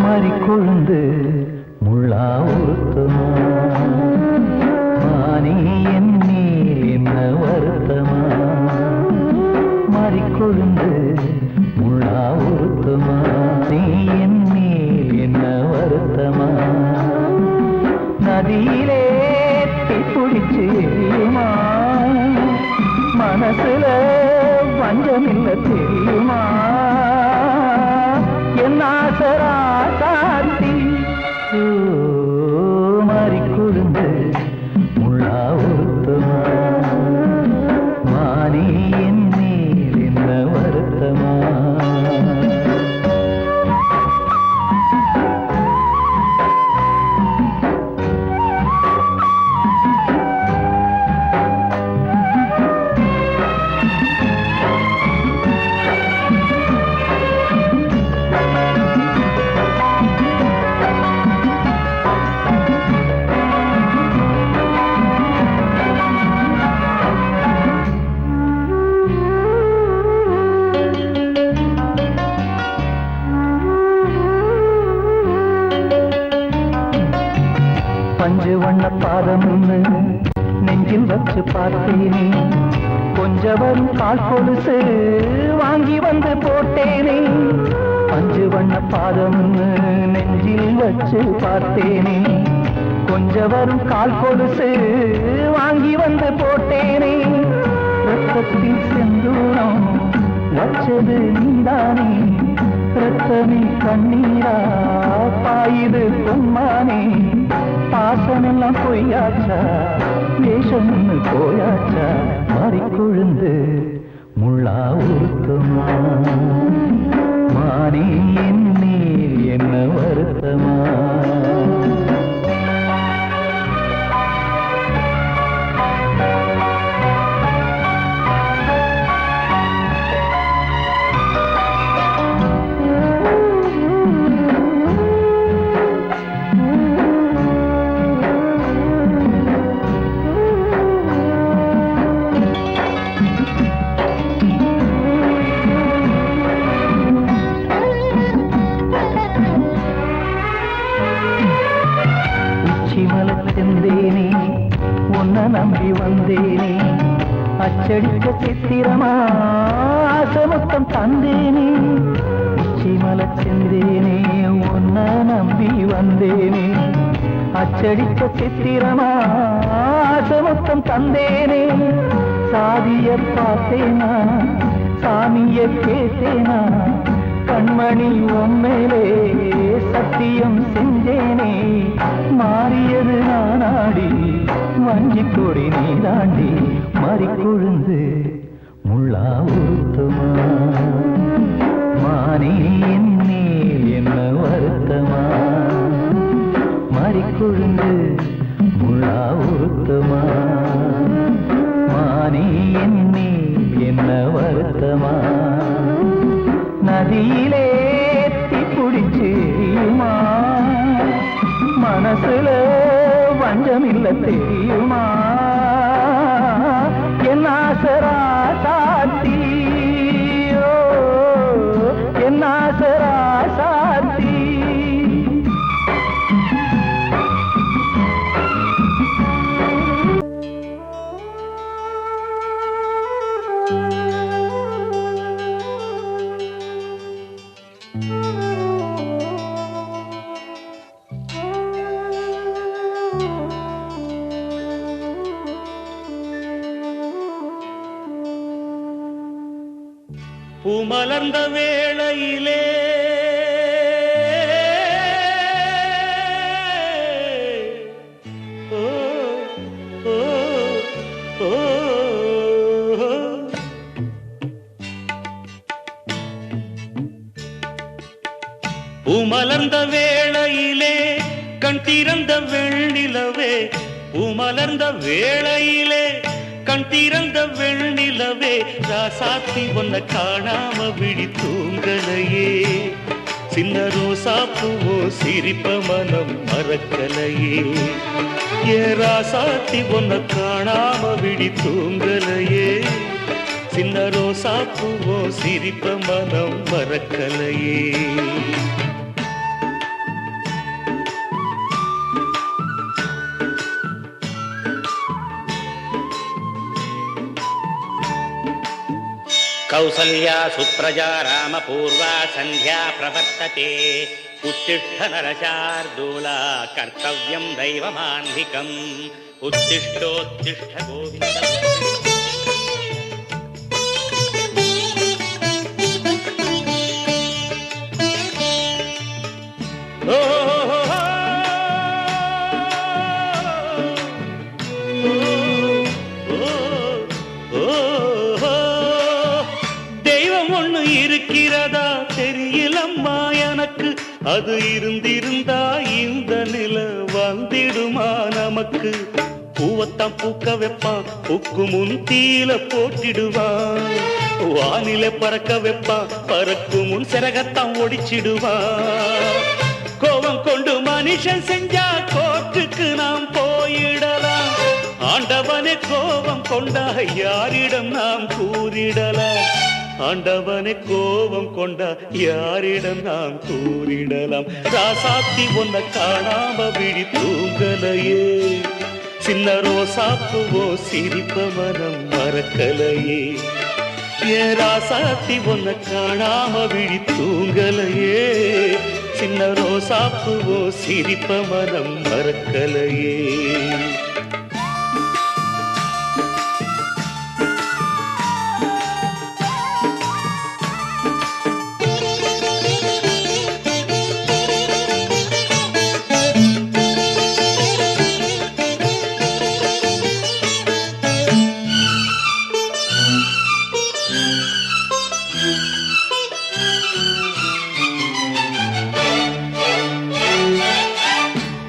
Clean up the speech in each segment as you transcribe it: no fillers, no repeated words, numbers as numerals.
மாறி கொழுந்து முள்ளா உறுத்தமா மானே என் மேல் என்ன வருத்தமா மாறி கொழுந்து முள்ளா உறுத்தமா நீ என் மேல் என்ன வருத்தமா நதியிலே பிடிச்சு எரியுமா மனசுல வஞ்சமில்ல தெரியுமா என் ஆசரா சாத்தி மாறி கொழுந்து முள்ளா உறுத்தமா மானே என் மேல் என்ன வருத்தமா பஞ்சு வண்ண பாதம் நெஞ்சில் வச்சு பார்த்தேனே கொஞ்சம் வரும் கால் கொலுசு வாங்கி வந்து போட்டேனே பஞ்சு வண்ண பாதம் நெஞ்சில் வச்சு பார்த்தேனே கொஞ்சம் வரும் கால் கொலுசு வாங்கி வந்து போட்டேனே ரத்தத்தில் செந்தூரம் வச்சது நீதானே ரத்தமே கண்ணீரா பாயுது பொம்மானே பாசமெல்லாம் பொய்யாச்சா வேஷம்னு போயாச்சா மாறி கொழுந்து முள்ளா உறுத்தமா மானே என் மேல் என்ன வருத்தமா செந்தேனே உன்னை நம்பி வந்தேனே அச்சடிக்க சித்திரமா ஆசமுத்தம் தந்தேனே உச்சிமல செந்தேனே உன்னை நம்பி வந்தேனே அச்சடிக்க சித்திரமா ஆசமுத்தம் தந்தேனே சாதிய பார்த்தேனா சாமிய கேட்டேனா கண்மணி உம்மேலே சத்தியம் செஞ்சேனே மாறியது நானாடி வஞ்சி கொடி நீதாண்டி மாறி கொழுந்து முள்ளா உறுத்தமா மானே என் மேல் என்ன வருத்தமா மாறி கொழுந்து முள்ளா உறுத்தமா மானே என் மேல் என்ன வருத்தமா நதியிலே பிடிச்சு எரியுமா மனசுல வஞ்சமில்ல தெரியுமா என் ஆசரா சாத்தி என் ஆசரா சாத்தி பூமலர்ந்த வேளையிலே ஓ ஓ ஓ பூமலர்ந்த வேளையிலே கண் திறந்த வெண்ணிலவே பூமலர்ந்த வேளையிலே கண் திறந்த வெண்ணிலவே ராசாத்தி ஒன்ன காணாம விழி தூங்கலையே சின்ன ரோசா பூவோ சிரிப்ப மனம் மறக்கலையே ஏ ராசாத்தி ஒன்ன காணாம விழி தூங்கலையே சின்ன ரோசா பூவோ சிரிப்ப மனம் மறக்கலையே कौसल्या सुप्रजा रामपूर्वा सन्ध्या प्रवर्तते उत्तिष्ठ नरशार्दूला कर्तव्यं दैवमान्धिकम् उत्तिष्ठोत्तिष्ठ गोविन्द தெய்வம் ஒண்ணு இருக்கிறதா தெரியலம்மா எனக்கு அது இருந்திருந்தா இந்த நில வந்திடுமா நமக்கு பூவத்தான் பூக்க வைப்பான் பூக்கு முன் தீல போட்டிடுவான் வானில பறக்க வைப்பான் பறக்கும் முன் சிறகத்தான் ஒடிச்சிடுவான் கோபம் கொண்டு மனுஷன் செஞ்சா கோர்ட்டுக்கு நாம் போயிடலாம் ஆண்டவனே கோபம் கொண்டா யாரிடம் நாம் கூறிடலாம் ஆண்டவனே கோபம் கொண்டா யாரிடம் நாம் கூறிடலாம் ராசாத்தி ஒன்ன காணாம விழி தூங்கலையே சின்ன ரோசாப்புவோ சிரிப்ப மனம் மறக்கலையே ஏன் ராசாத்தி ஒன்ன காணாம விழி தூங்கலையே சின்ன ரோசாப்புவோ சிரிப்ப மனம் மறக்கலையே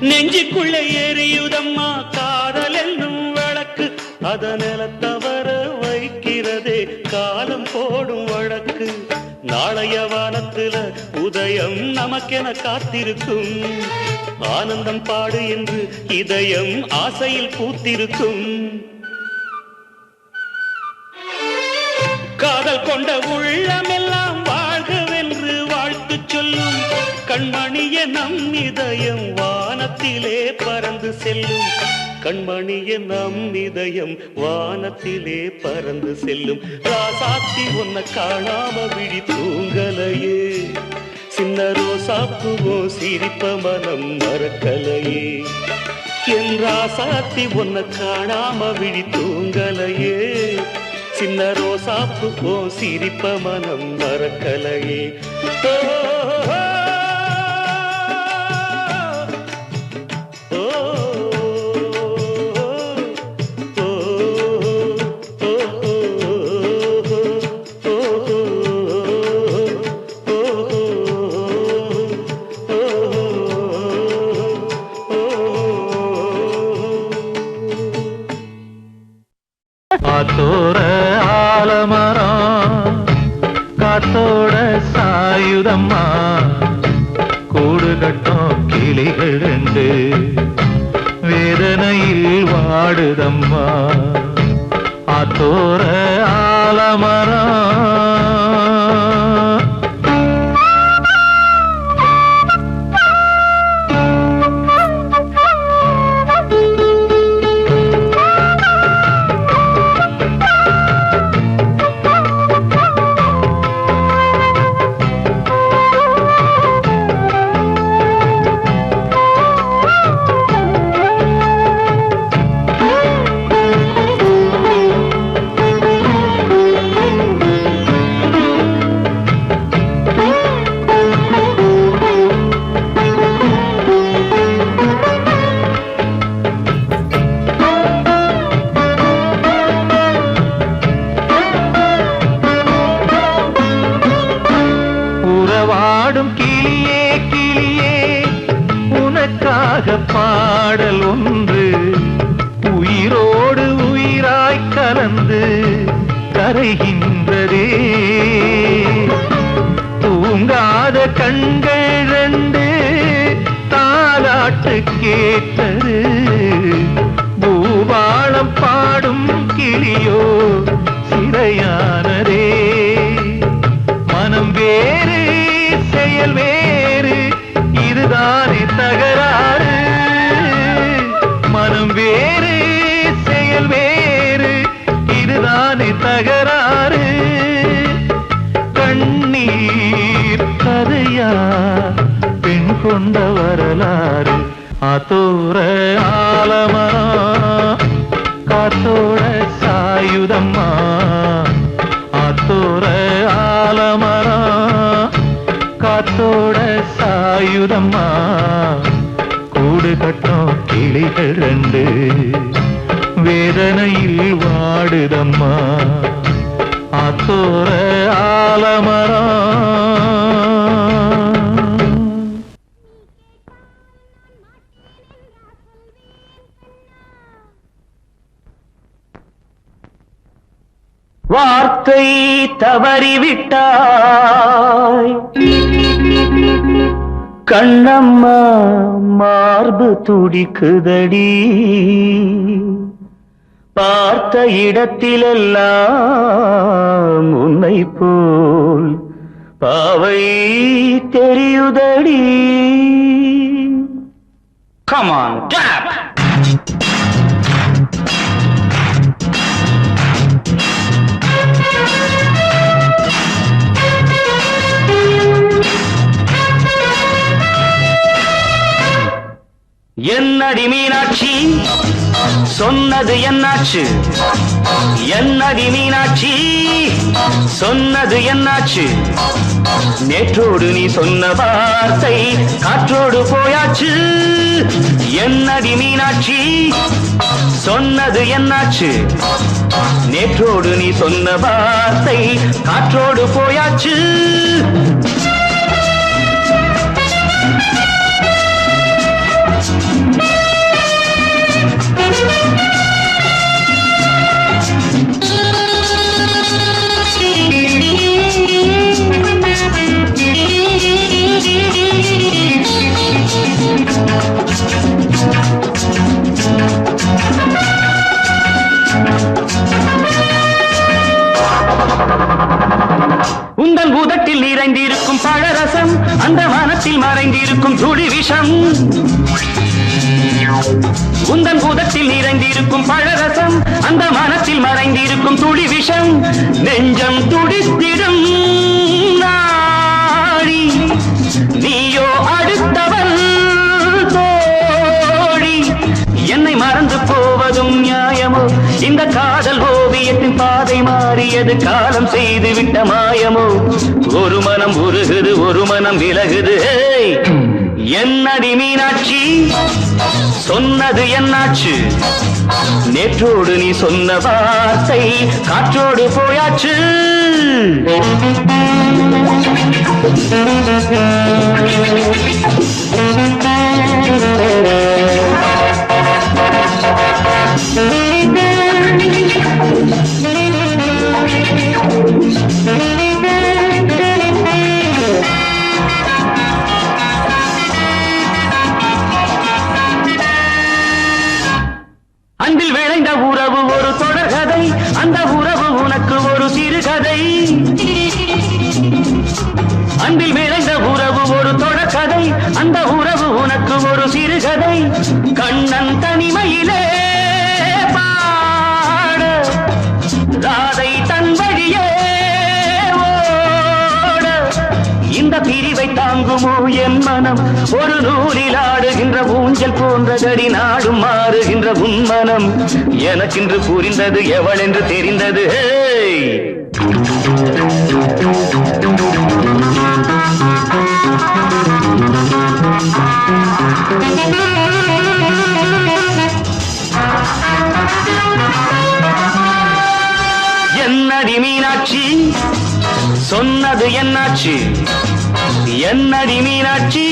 நெஞ்சுக்குள்ளே எரியுதம்மா காதல் என்னும் விளக்கு அதனால தவற வைக்கிறதே காலம் போடும் வழக்கு நாளைய வானத்துல உதயம் நமக்கென காத்திருக்கும் ஆனந்தம் பாடு என்று இதயம் ஆசையில் பூத்திருக்கும் காதல் கொண்ட உள்ளமெல்லாம் வாழ்கவென்று வாழ்த்து சொல்லும் கண்மணிய நம் இதயம் வானத்திலே பறந்து செல்லும் கண்மணிய நம் இதயம் வானத்திலே பறந்து செல்லும் ராசாத்தி ஒன்ன காணாம விழி தூங்கலையே சின்ன ரோசாப்புவோ சிரிப்ப மனம் மறக்கலையே என் ராசாத்தி ஒன்ன காணாம விழி தூங்கலையே சின்ன ரோசாப்புவோ சிரிப்ப மனம் மறக்கலையே காத்தோர ஆலமரம் காத்தோட சாயுதம்மா கூடு கட்டும் கிளிகள் ரெண்டு வேதனையில் வாடுதம்மா ஆத்தோர ஆலமரம் பாடல் ஒன்று உயிரோடு உயிராய் கலந்து கரைகின்றதே தூங்காத கண்கள் ரெண்டு தாலாட்டு கேட்டது பூபாளம் பாடும் கிளியோ சிறையானதே மனம் வேறு செயல் வேறு இதுதானே தகராறு மனம் வேறு செயல் வேறு இதுதானே தகராறு உயிர் கதையா பெண் கொண்ட வரலாறு ஆத்தோர ஆலமரம் காத்தோட சாயுதம்மா ஆத்தோர ஆலமரம் காத்தோட சாயுதம்மா கூடு கட்டும் கிளிகள் ரெண்டு வேதனையில் வாடுதம்மா ஆத்தோர ஆலமரம் வார்த்தை தவறிவிட்டாய் கண்ணம்மா மார்பு துடிக்குதடி பார்த்த இடத்திலெல்லாம் உன்னை போல் பாவை தெரியுதடி. Come on, tap! என்னடி மீனாட்சி சொன்னது என்னாச்சு என்னடி மீனாட்சி சொன்னது என்னாச்சு நேற்றோடு நீ சொன்ன வார்த்தை காற்றோடு போயாச்சு என்னடி மீனாட்சி சொன்னது என்னாச்சு நேற்றோடு நீ சொன்ன வார்த்தை காற்றோடு போயாச்சு உந்தன் பூதத்தில் நிறைந்திருக்கும் பழரசம் அந்த வானத்தில் மறைந்திருக்கும் துளி விஷம் உந்தன் பூதத்தில் நிறைந்திருக்கும் பழரசம் அந்த வானத்தில் மறைந்திருக்கும் துளி விஷம் நெஞ்சம் துடித்திடும் நாடி நீயோ அடுத்தவள் தோழி என்னை மறந்து போவதும் நியாயமோ இந்த காதல் ஓவியத்தின் பாதை மாறியது காலம் செய்து விட்ட மாயமோ ஒரு மனம் உருகுது ஒரு மனம் விலகுது என்னடி மீனாட்சி சொன்னது என்னாச்சு நேற்றோடு நீ சொன்ன வார்த்தை காற்றோடு போயாச்சு அன்பில் விளைந்த உறவு ஒரு தொடர்கதை அந்த உறவு உனக்கு ஒரு சிறுகதை அன்பில் விளைந்த உறவு ஒரு தொடர்கதை அந்த உறவு உனக்கு ஒரு சிறுகதை கண்ணன் தனிமையிலே பாட ராதை தன் வழியே ஓட இந்த பிரிவை தாங்குமோ என் மனம் ஒரு நூலில் ஆடுகின்ற ஊஞ்சல் போன்றதடி நாடும் மாறுகின்ற உன்மனம் எனக்கென்று புரிந்தது எவள் என்று தெரிந்தது என்னடி மீனாட்சி சொன்னது என்னாச்சு என்னடி மீனாட்சி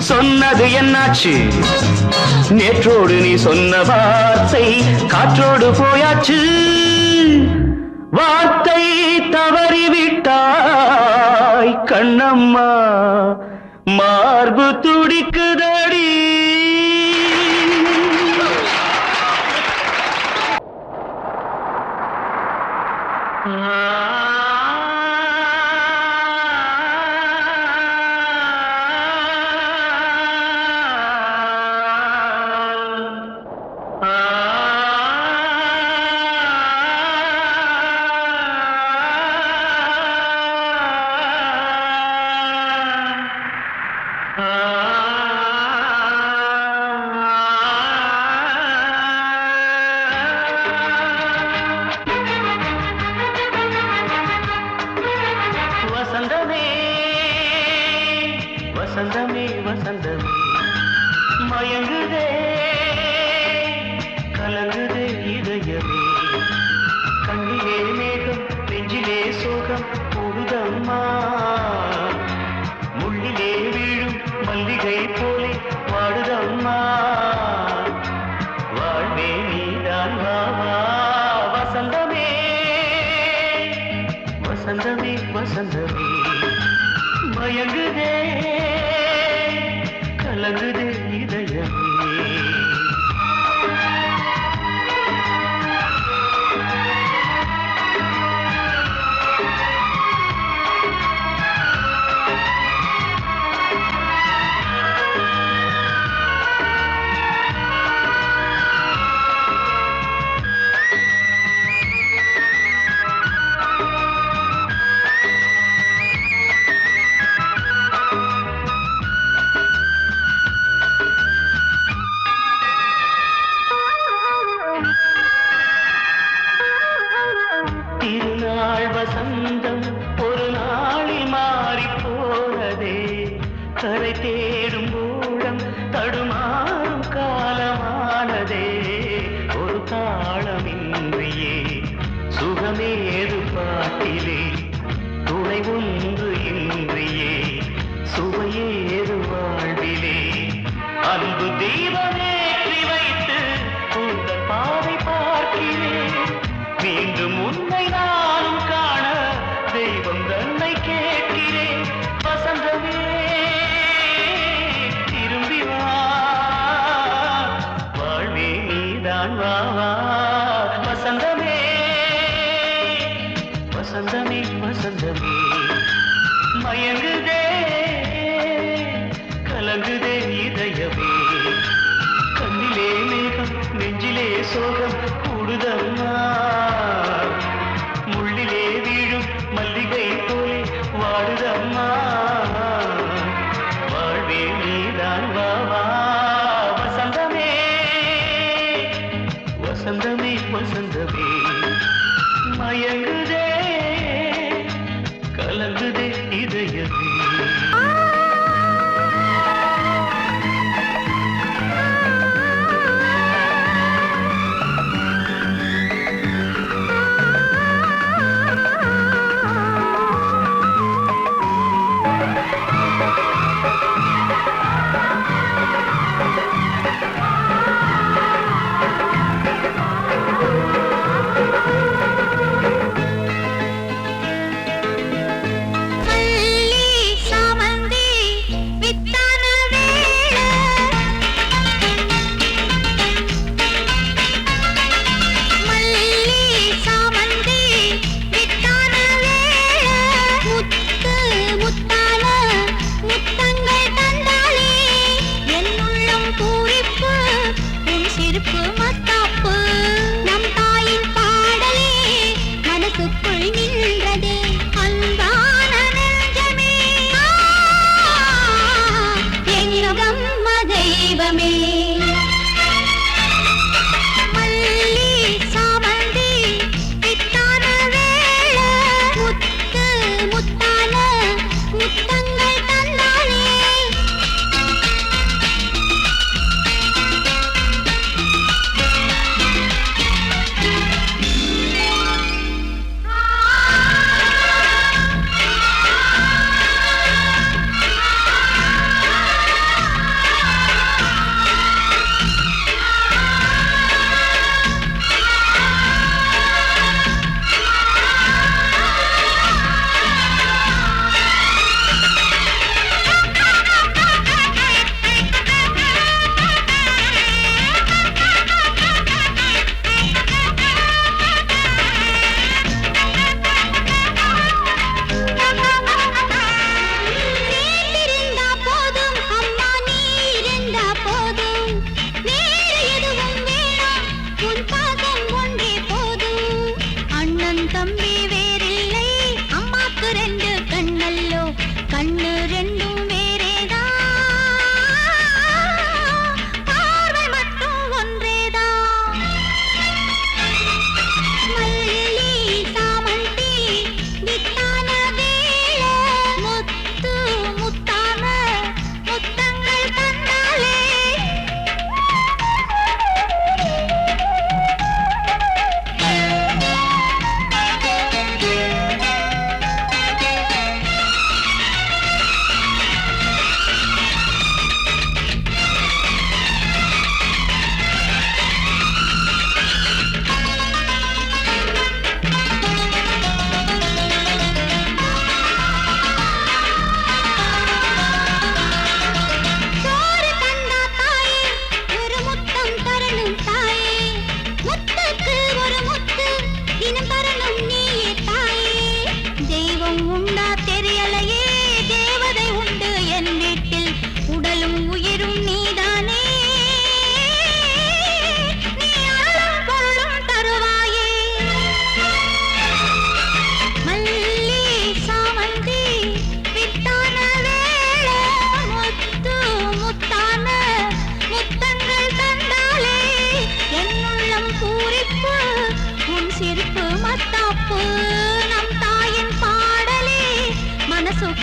சொன்னது என்னாச்சு நேற்றோடு நீ சொன்ன வார்த்தை காற்றோடு போயாச்சு வார்த்தை தவறிவிட்டாய் கண்ணம்மா மார்பு துடிக்குதடி வசந்தமே வசந்தமே வசந்தமே மயங்குதே கலங்குதே இதயமே கண்ணிலே மேகம் நெஞ்சிலே சோகம் கூடுதம்மா முள்ளிலே வீழும் மல்லிகை போலே வாடுதம்மா வாழ்வே நீதான் வாவா வசந்தமே வசந்தமே வசந்தமே மயங்குதே கலங்குதே இதயமே திருநாள் வசந்தம் ஒரு நாளில் மாறி போனதே கரை தேடும் ஊழம் தடுமாறும் காலமானதே ஒரு தாளமின்றியே சுகமேது பாட்டிலே துணை ஒன்று இன்றியே சுவையேது வாழ்விலே அன்பு தீபமேற்றி வைத்து உங்கள் பாதை பார்க்கிறேன் மீண்டும் உன்னை நானும் காண தெய்வம் தன்னை கேட்கிறேன் வசந்தமே திரும்பி வா வாழ்வே நீதான் வா வசந்தமே வசந்தமே வசந்தமே மயங்குதே கலங்குதே இதயமே கண்ணிலே மேகம் நெஞ்சிலே சோகம் கூடுதம்மா முள்ளிலே வீழும் மல்லிகை போலே வாடுதம்மா வாழ்வே நீதான் வா வசந்தமே வசந்தமே வசந்தமே மயங்குதே கலங்குதே இதயமே சாம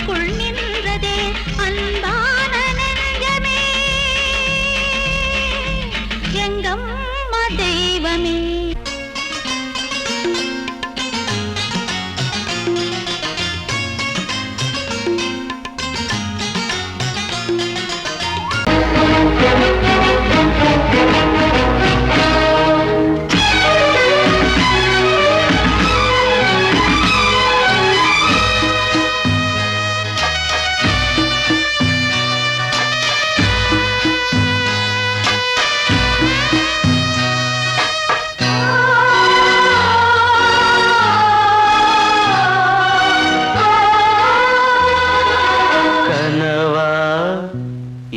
நெஞ்சுக்குள் நின்றதே அன்பான நெஞ்சமே எங்கம்மா தெய்வமே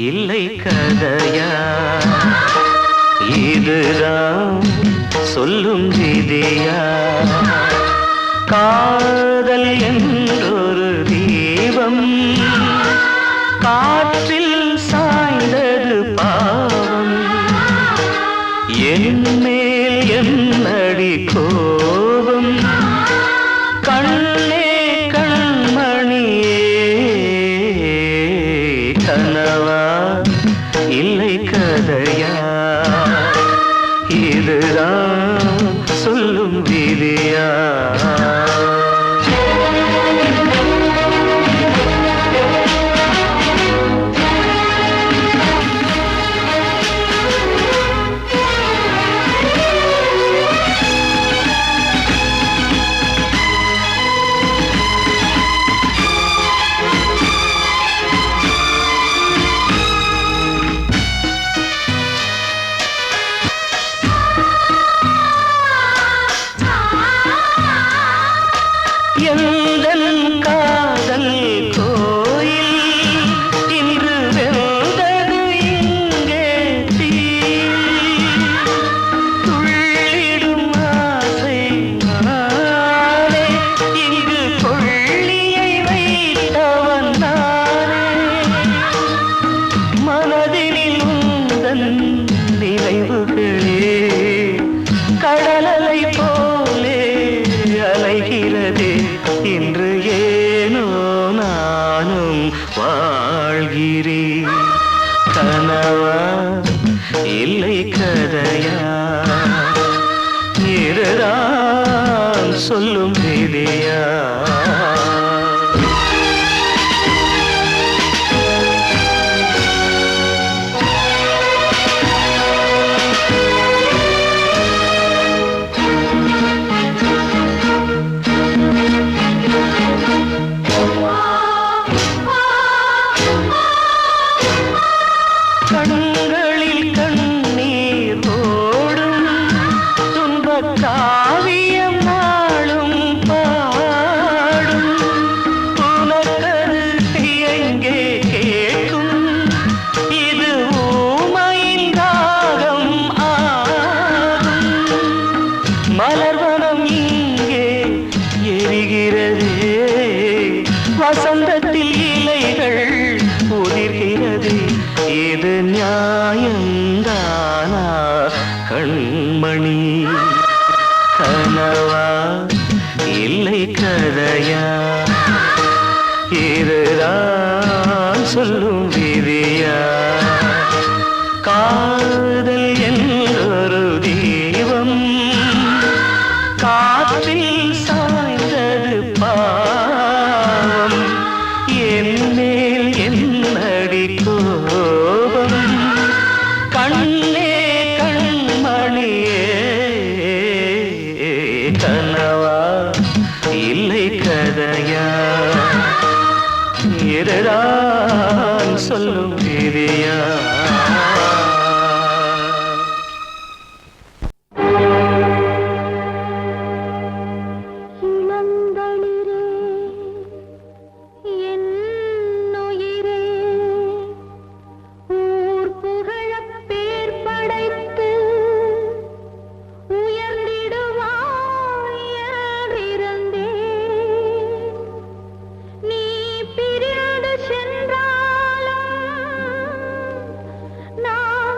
இல்லை கதையா இதுதான் சொல்லும் விதியா காதல் என்றொரு தீபம் காற்றில் சாய்ந்தது பாவம் என் மேல் என்னடி கோபம் கண்ணே கண்மணியே கனவா இல்லை கதையா இதுதான் சொல்லும் விதியா இன்று ஏனோ நானும் வாழ்கிறேன் கனவா இல்லை கதையா இதுதான் சொல்லும் விதியா கண்களில் கண்ணீர் ஓடும் துன்பக் காவியம் நாளும் பாடும் உனக்கது எங்கே கேட்கும் இது ஊமையின் தாகம் ஆகும் மலர்வனம் இங்கே எரிகிறதே வசந்தத்தில் இலைகள் உதிர்கிறது இது நியாயந்தானா கண்மணி கனவா இல்லை கதையா இதுதான் சொல்லும் விதியா காதல் என்றொரு தீபம் காற்றில் சாய்ந்தது பாவம் என் மேல் என்னடி கோபம் கண்ணே கண்மணியே கனவா இல்லை கதையா இதுதான் சொல்லும் விதியா சென்றாலும் நான்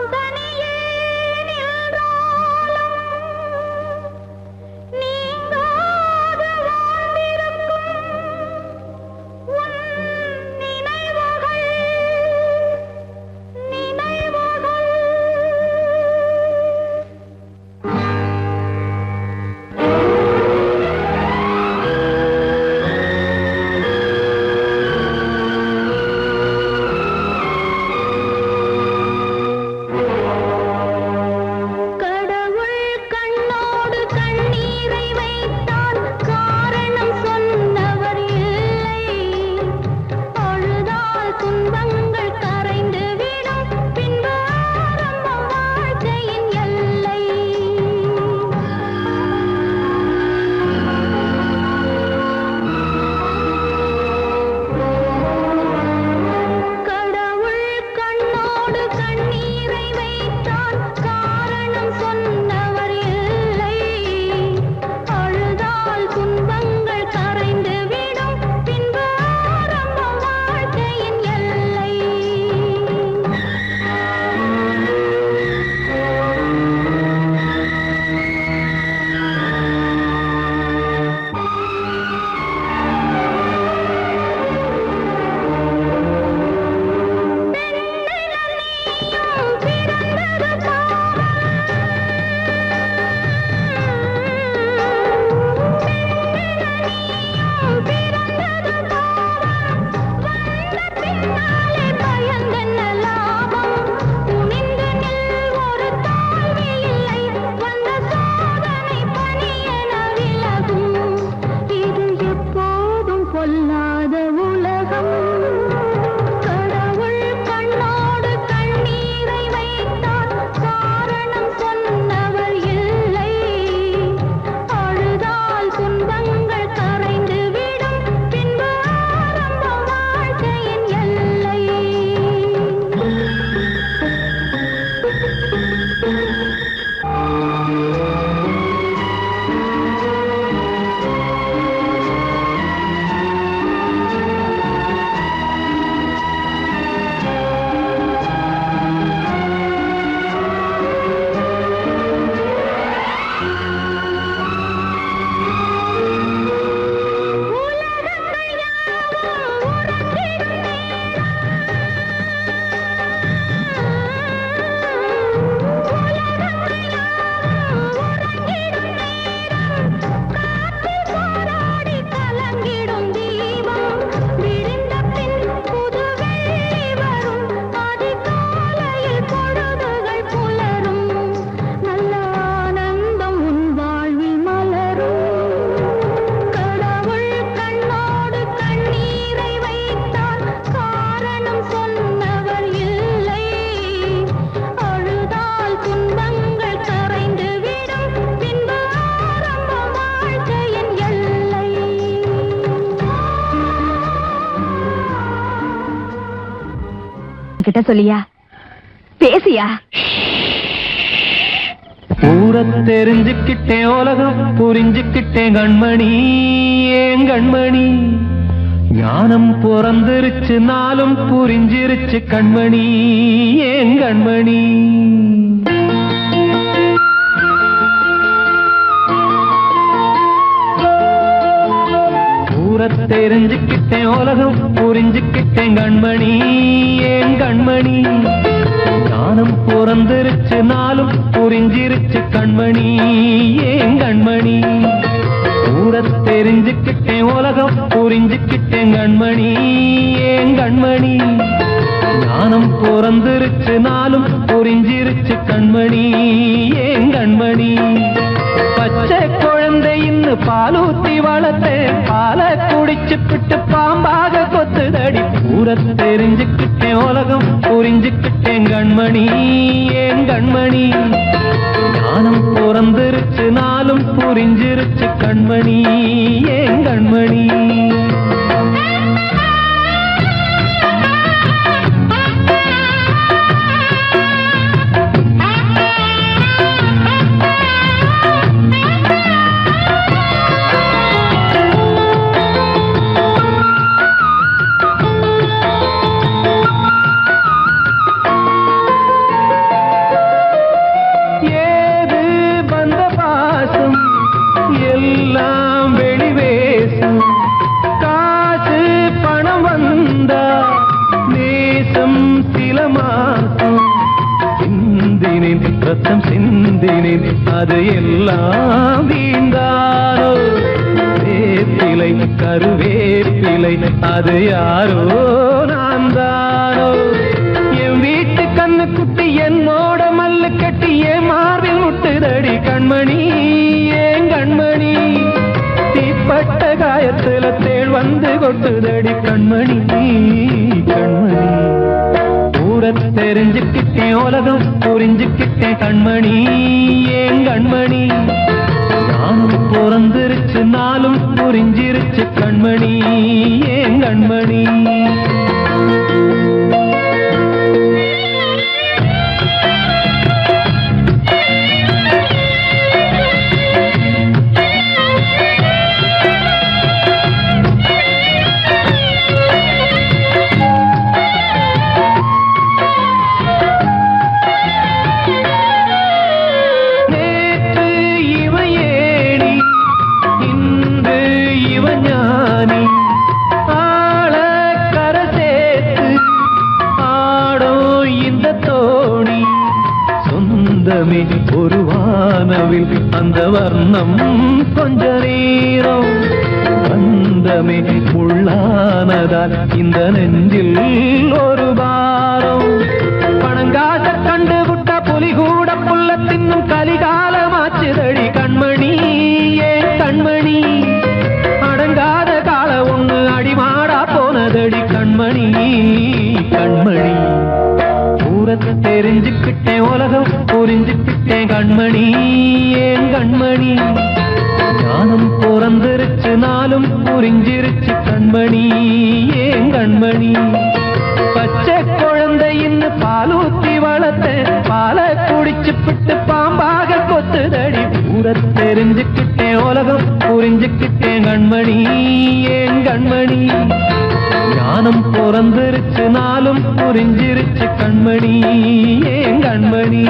அவகிட்ட சொல்லியா? பேசியா? ஊர தெரிஞ்சுக்கிட்டேன், உலகம் புரிஞ்சுக்கிட்டேன் கண்மணி, ஏன் கண்மணி. ஞானம் பிறந்திருச்சு, நாளும் புரிஞ்சிருச்சு கண்மணி, ஏன் கண்மணி. ஊர தெரிஞ்சுக்கிட்டேன், உலகம் புரிஞ்சுக்கிட்டேன் கண்மணி, ஏன் கண்மணி. ஞானம் பிறந்திருச்சு, நாளும் புரிஞ்சிருச்சு கண்மணி, ஏன் கண்மணி. ஊர தெரிஞ்சுக்கிட்டேன், உலகம் புரிஞ்சுக்கிட்டேன் கண்மணி, ஏன் கண்மணி. ஞானம் பிறந்திருச்சு, நாளும் புரிஞ்சிருச்சு கண்மணி, ஏன் கண்மணி. பச்சை குழந்தையின்னு பாலூத்தி வளர்த்தேன், பாலை குடிச்சு பிட்டு பாம்பாக கொத்துதடி. ஊர தெரிஞ்சுக்கிட்டேன், உலகம் புரிஞ்சுக்கிட்டேன் கண்மணி, ஏன் கண்மணி. ஞானம் பிறந்திருச்சு, நாளும் புரிஞ்சிருச்சு கண்மணி, ஏன் கண்மணி. ரத்தம் சிந்தினேன், அது எல்லாம் வீண்டாரோ. வேப்பிலை கருவேப்பிலை, அது யாரோ நான் தானோ. என் வீட்டு கண்ணு குட்டி என்னோட மல்லு கட்டி என் மார்பில் முட்டுதடி கண்மணி, ஏன் கண்மணி. தீப்பட்ட காயத்துல தேள் வந்து கொட்டுதடி கண்மணி, கண்மணி. ஊர தெரிஞ்சுக்கிட்டேன், உலகம் புரிஞ்சுக்கிட்டேன் கண்மணி, ஏன் கண்மணி. ஞானம் பிறந்திருச்சு, நாளும் புரிஞ்சிருச்சு கண்மணி, ஏன் கண்மணி. ஒரு வானவில் அந்த வர்ணம் கொஞ்ச நேரம் பந்தமே உள்ளானதால் இந்த நெஞ்சில் ஒரு பாரம். பணங்காச கண்டு விட்ட புலி கூட புல்ல தின்னும் கலிகாலமாச்சுதடி கண்மணி, ஏன் கண்மணி. அடங்காத கால ஒண்ணு அடிமாடா போனதடி கண்மணி, கண்மணி. ஊரத்தை தெரிஞ்சுக்கிட்டேன், உலகம் புரிஞ்சுக்கிட்டேன் கண்மணி, ஏன் கண்மணி. ஞானம் பிறந்திருச்சு, நாளும் புரிஞ்சிருச்சு கண்மணி, ஏன் கண்மணி. பச்சை குழந்தையின்னு பாலூத்தி வளர்த்தேன், பாலை குடிச்சு பிட்டு பாம்பாக கொத்துதடி. ஊரத்தை தெரிஞ்சுக்கிட்டேன், உலகம் புரிஞ்சுக்கிட்டேன் கண்மணி, ஏன் கண்மணி. ஞானம் பிறந்திருச்சு, நாளும் புரிஞ்சிருச்சு கண்மணி, ஏன் கண்மணி.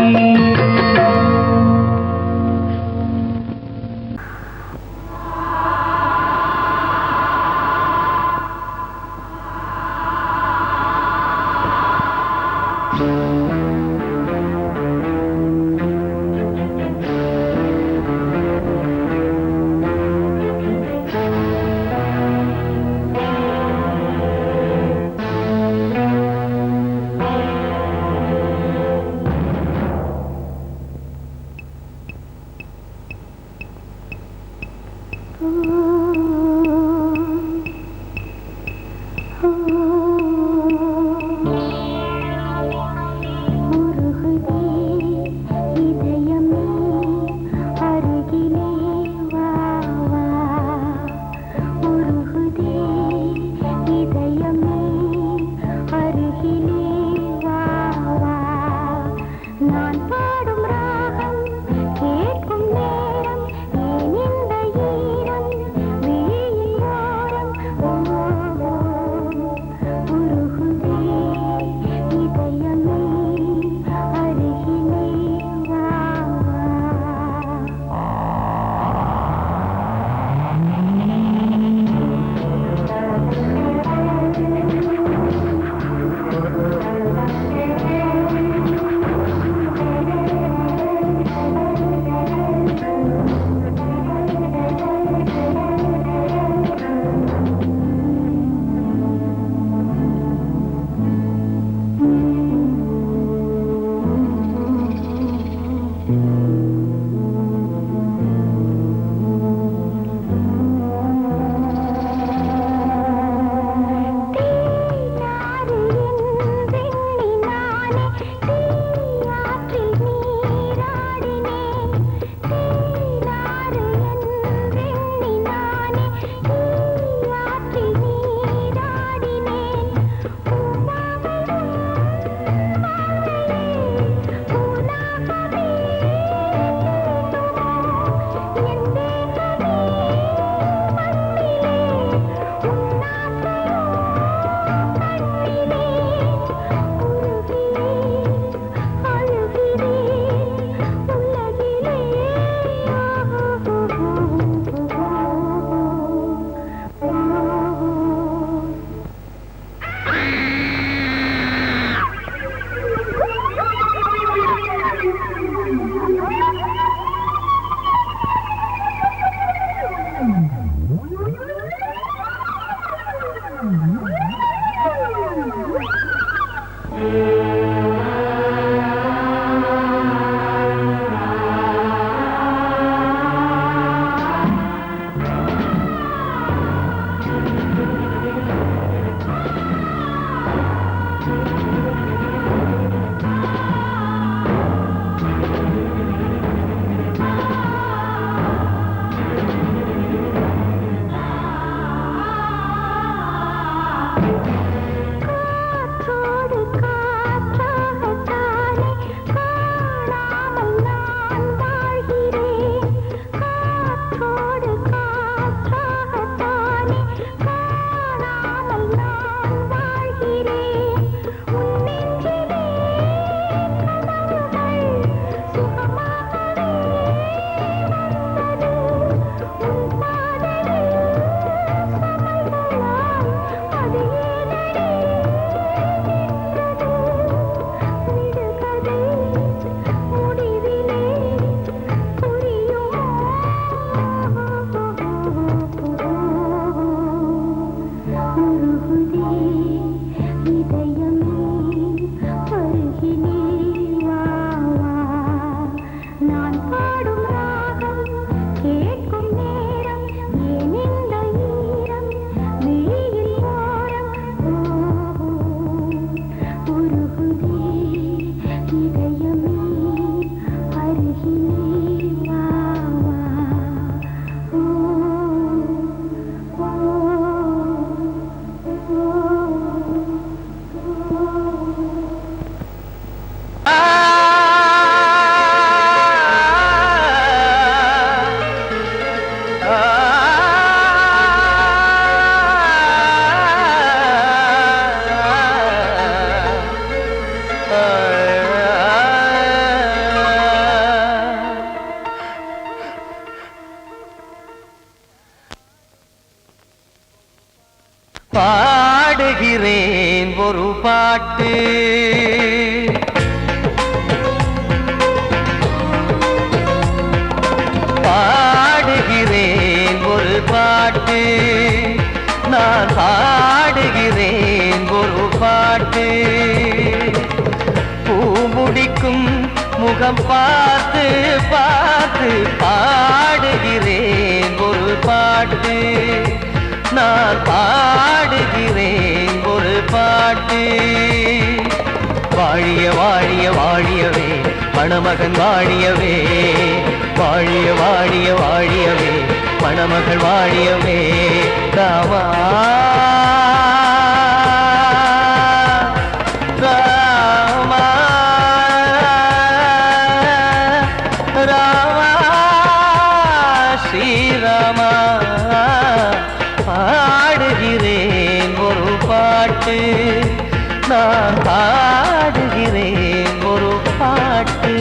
பாட்டு பாடுகிறேன் ஒரு பாட்டு நான் பாடுகிறேன் ஒரு பாட்டு பூ முடிக்கும் முகம் பார்த்து பார்த்து பாடுகிறேன் ஒரு பாட்டு நான் பாடுகிறேன் ஒரு பாட்டு வாழிய வாழிய வாழியவே மணமகன் வாழியவே வாழிய வாழிய வாழியவே மணமகள் வாழியவே ராமா ராமா ராமா ஸ்ரீராமா பாடுகிறேன் ஒரு பாட்டு நான் பாடுகிறேன் ஒரு பாட்டு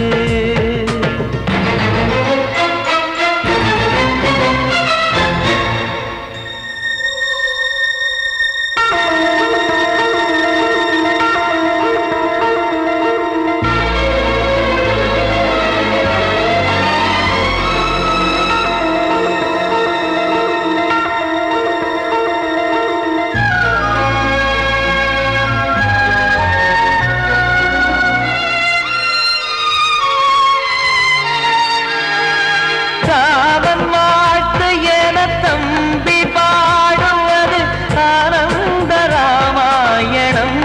ராமன் வாழ்த்து என தம்பி பாடுவது ஆனந்த ராமாயணம்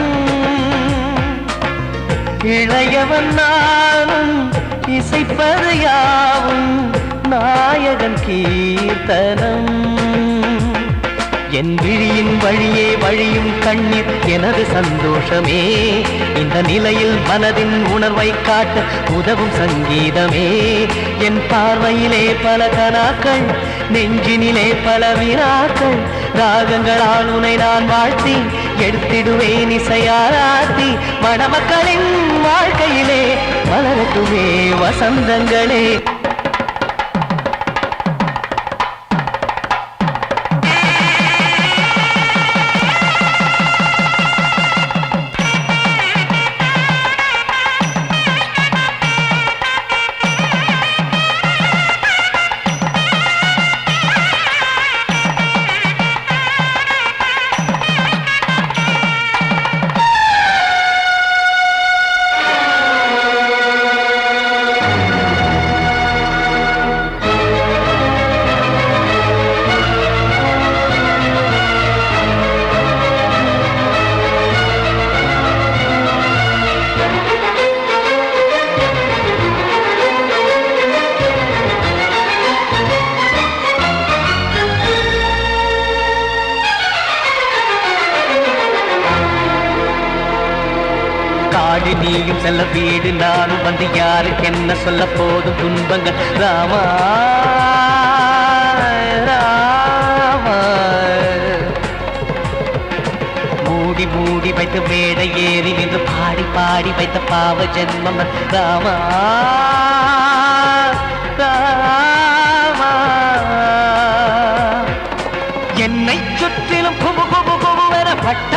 இளையவன் நானும் இசைப்பது யாவும் நாயகன் கீர்த்தனம் என் விழியின் வழியே வழியும் கண்ணீர் எனது சந்தோஷமே இந்த நிலையில் மனதின் உணர்வை காட்ட உதவும் சங்கீதமே என் பார்வையிலே பல கனாக்கள் நெஞ்சினிலே பல வினாக்கள் ராகங்களால் உனை நான் வாழ்த்தி எடுத்திடுவேன் இசையாராத்தி மணமக்களின் வாழ்க்கையிலே மலரட்டுமே வசந்தங்களே காடு நீயும் செல்ல வீடு நானும் வந்து யாருக்கு என்ன சொல்ல போதும் துன்பங்கள் ராமா ராமா மூடி மூடி வைத்து மேடை ஏறி நின்று பாடி பாடி வைத்த பாவ ஜென்மம் ராமா ராமா என்னை சுற்றிலும் குபு குபு குபுவென பட்ட